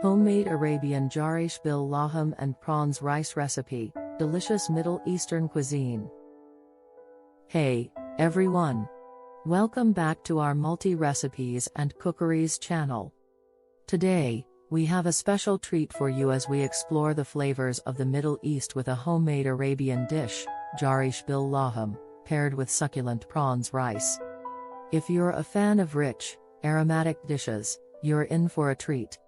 Homemade Arabian Jareesh Bil Laham and prawns rice recipe, delicious Middle Eastern cuisine. Hey, everyone! Welcome back to our multi-recipes and cookeries channel. Today, we have a special treat for you as we explore the flavors of the Middle East with a homemade Arabian dish, Jareesh Bil Laham, paired with succulent prawns rice. If you're a fan of rich, aromatic dishes, you're in for a treat.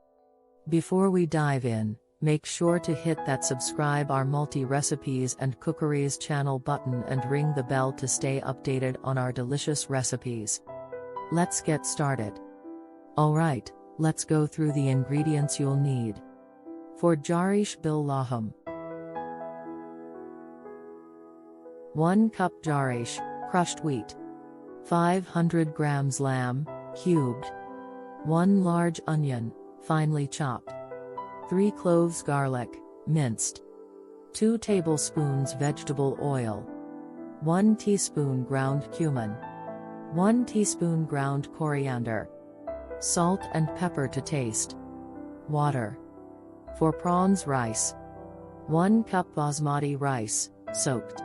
Before we dive in, make sure to hit that subscribe our multi-recipes and cookeries channel button and ring the bell to stay updated on our delicious recipes. Let's get started. Alright, let's go through the ingredients you'll need. For Jareesh Bil Laham: 1 cup Jareesh, crushed wheat. 500 grams lamb, cubed. 1 large onion, finely chopped. 3 cloves garlic, minced. 2 tablespoons vegetable oil. 1 teaspoon ground cumin. 1 teaspoon ground coriander. Salt and pepper to taste. Water. For prawns rice: 1 cup basmati rice, soaked.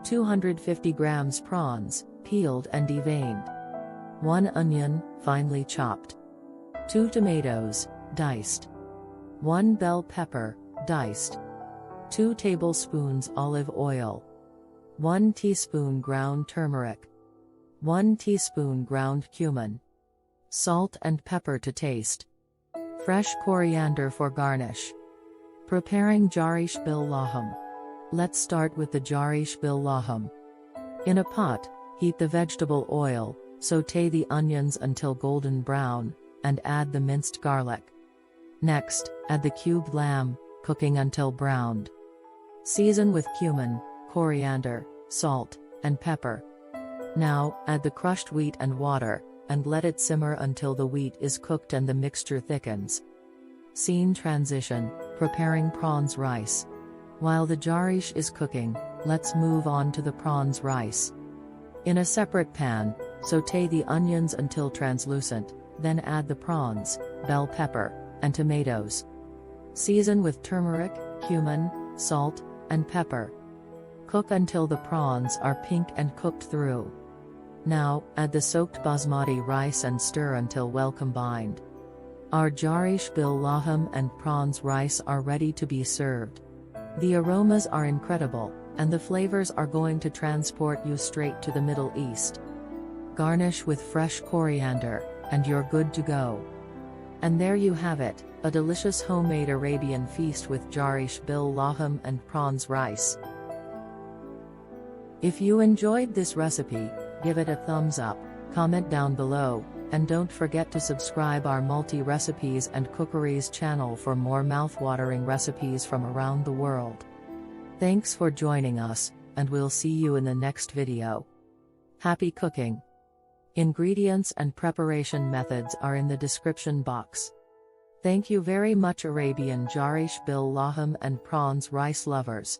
250 grams prawns, peeled and deveined. 1 onion, finely chopped. 2 tomatoes, diced. 1 bell pepper, diced. 2 tablespoons olive oil. 1 teaspoon ground turmeric. 1 teaspoon ground cumin. Salt and pepper to taste. Fresh coriander for garnish. Preparing Jareesh Bil Laham. Let's start with the Jareesh Bil Laham. In a pot, heat the vegetable oil, sauté the onions until golden brown, and add the minced garlic. Next, add the cubed lamb, cooking until browned. Season with cumin, coriander, salt, and pepper. Now, add the crushed wheat and water, and let it simmer until the wheat is cooked and the mixture thickens. Scene transition: preparing prawns rice. While the Jareesh is cooking, let's move on to the prawns rice. In a separate pan, sauté the onions until translucent, then add the prawns, bell pepper, and tomatoes. Season with turmeric, cumin, salt, and pepper. Cook until the prawns are pink and cooked through. Now, add the soaked basmati rice and stir until well combined. Our Jareesh Bil Laham and prawns rice are ready to be served. The aromas are incredible, and the flavors are going to transport you straight to the Middle East. Garnish with fresh coriander, and you're good to go. And there you have it, a delicious homemade Arabian feast with Jareesh Bil Laham and prawns rice. If you enjoyed this recipe, give it a thumbs up, comment down below, and don't forget to subscribe our multi-recipes and cookeries channel for more mouth-watering recipes from around the world. Thanks for joining us, and we'll see you in the next video. Happy cooking! Ingredients and preparation methods are in the description box. Thank you very much Arabian Jareesh Bil Laham and prawns rice lovers.